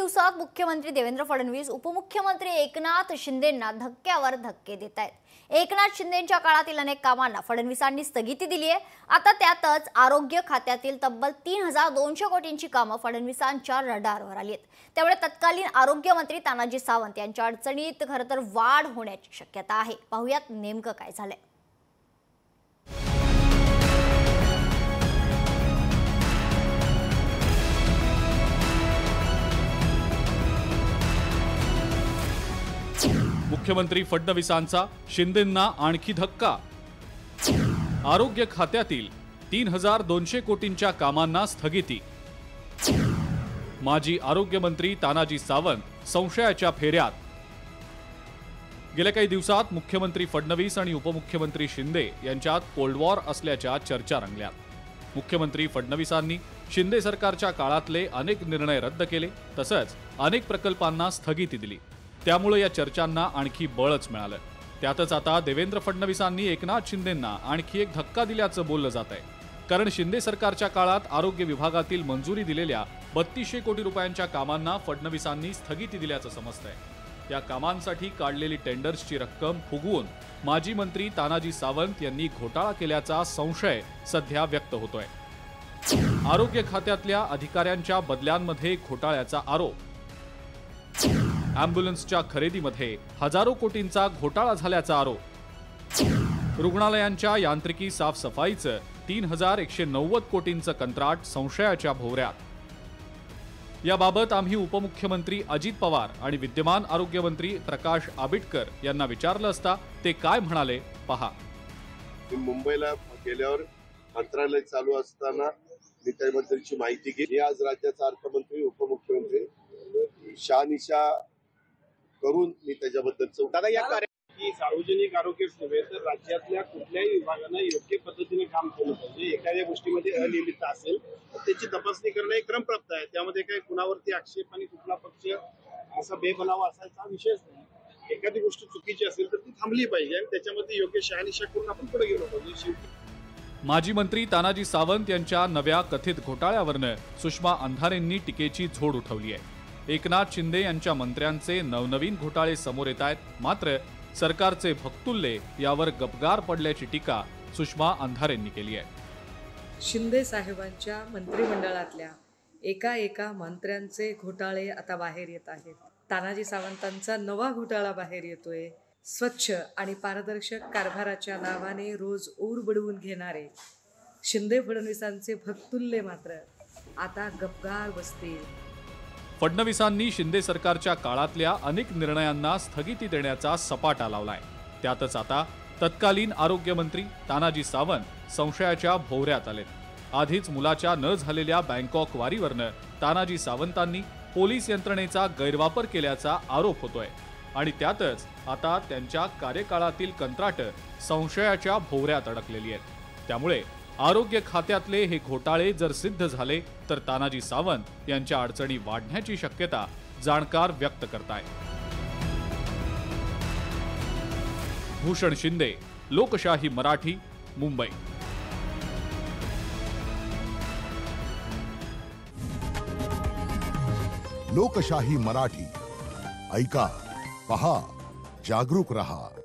दिवसात मुख्यमंत्री देवेंद्र फडणवीस उपमुख्यमंत्री एकनाथ शिंदेंना धक्क्यावर धक्के देत आहेत। एकनाथ शिंदेंच्या काळातील अनेक कामांना फडणवीसांनी स्थगिती दिली आहे। आता त्यातच आरोग्य खात्यातील तब्बल 3200 कोटींची कामं फडणवीसांच्या रडारवर आली आहेत। त्यामुळे तत्कालीन आरोग्यमंत्री तानाजी सावंत यांच्या अडचणीत खरं तर वाढ होण्याची शक्यता आहे। पाहूयात नेमकं काय झालंय। मुख्यमंत्री फडणवीसांचा शिंदेंना आणखी धक्का। आरोग्य खात्यातील 3200 कोटींच्या कामांना स्थगिती। माजी आरोग्यमंत्री तानाजी सावंत संशयाच्या फेऱ्यात। गेल्या काही दिवसात मुख्यमंत्री फडणवीस आणि उपमुख्यमंत्री शिंदे यांच्यात कोल्ड वॉर असल्याच्या चर्चा रंगल्यात। मुख्यमंत्री फडणवीसांनी शिंदे सरकारच्या काळातले अनेक निर्णय रद्द केले, तसंच अनेक प्रकल्पांना स्थगिती दिली। त्यामुळे या चर्चांना आणखी बळच मिळालं। त्यातच आता देवेंद्र फडणवीसांनी एकनाथ शिंदेंना आणखी एक धक्का दिल्याचं बोललं जात आहे। कारण शिंदे सरकारच्या काळात आरोग्य विभागातील मंजुरी दिलेल्या 3200 कोटी रुपयांच्या कामांना फडणवीसांनी स्थगिती दिल्याचं समजतंय। या कामांसाठी काढलेली टेंडर्सची रक्कम फुगवून माजी मंत्री तानाजी सावंत यांनी घोटाळा केल्याचा संशय सध्या व्यक्त होतोय। आरोग्य खात्यातल्या अधिकाऱ्यांच्या बदल्यांमध्ये घोटाळ्याचा आरोप। अॅम्ब्युलन्सच्या खरेदीमध्ये हजारो कोटींचा घोटाळा झाल्याचा आरोप। रुग्णालयांच्या यांत्रिकी साफसफाईचं 3190 कोटींचं कंत्राट संशयाच्या भोवऱ्यात। याबाबत आम्ही उपमुख्यमंत्री अजित पवार आणि विद्यमान आरोग्यमंत्री प्रकाश आबिटकर यांना विचारलं असता ते काय म्हणाले पहा। मुंबईला गेल्यावर मंत्रालय चालू असताना मी त्याबद्दलची माहिती घेतली। आज राज्याचा अर्थमंत्री उपमुख्यमंत्री शहानिशा करून मी त्याच्याबद्दलचं दादा या की सार्वजनिक आरोग्य सेवेत राज्यातल्या कुठल्याही विभागानं योग्य पद्धतीने काम केलं पाहिजे। एखाद्या गोष्टीमध्ये अनियमितता असेल तर त्याची तपासणी करणं एक क्रमप्राप्त आहे। त्यामध्ये काही कुणावरती आक्षेप आणि कुठला पक्ष असा बेबनाव असायचा विषयच नाही। एखादी गोष्ट चुकीची असेल तर ती थांबली पाहिजे आणि त्याच्यामध्ये योग्य शहानिशा करून आपण पुढे गेलो पाहिजे। शेवटी माजी मंत्री तानाजी सावंत यांच्या नव्या कथित घोटाळ्यावरनं सुषमा अंधारेंनी टीकेची झोड उठवली आहे। एकनाथ शिंदे यांच्या मंत्र्यांचे नवनवीन घोटाळे समोर येत आहेत, मात्र सरकारचे भक्तुल्ले यावर गपगार पडल्याची टीका सुषमा अंधारेंनी केली आहे। शिंदे साहेबांच्या मंत्रिमंडळातल्या एका मंत्र्यांचे घोटाळे आता बाहेर येत आहेत। तानाजी सावंतांचा नवा घोटाळा बाहेर येतोय। स्वच्छ आणि पारदर्शक कारभाराच्या नावाने रोज ऊर बडवून घेणारे शिंदे फडणवीसांचे भक्तुल्ले मात्र आता गपगार बसतील। फडणवीसांनी शिंदे सरकारच्या काळातल्या अनेक निर्णयांना स्थगिती देण्याचा सपाटा लावलाय। त्यातच आता तत्कालीन आरोग्यमंत्री तानाजी सावंत संशयाच्या भोवऱ्यात आलेत। आधीच मुलाच्या न झालेल्या बँकॉक वारीवरनं तानाजी सावंतांनी पोलीस यंत्रणेचा गैरवापर केल्याचा आरोप होतोय आणि त्यातच आता त्यांच्या कार्यकाळातील कंत्राटं संशयाच्या भोवऱ्यात अडकलेली आहेत। त्यामुळे आरोग्य खात्यातले हे घोटाळे जर सिद्ध झाले तर तानाजी सावंत यांच्या अडचणी वाढण्याची शक्यता जाणकार व्यक्त करतायत। भूषण शिंदे, लोकशाही मराठी, मुंबई। लोकशाही मराठी ऐका, पहा, जागरूक रहा।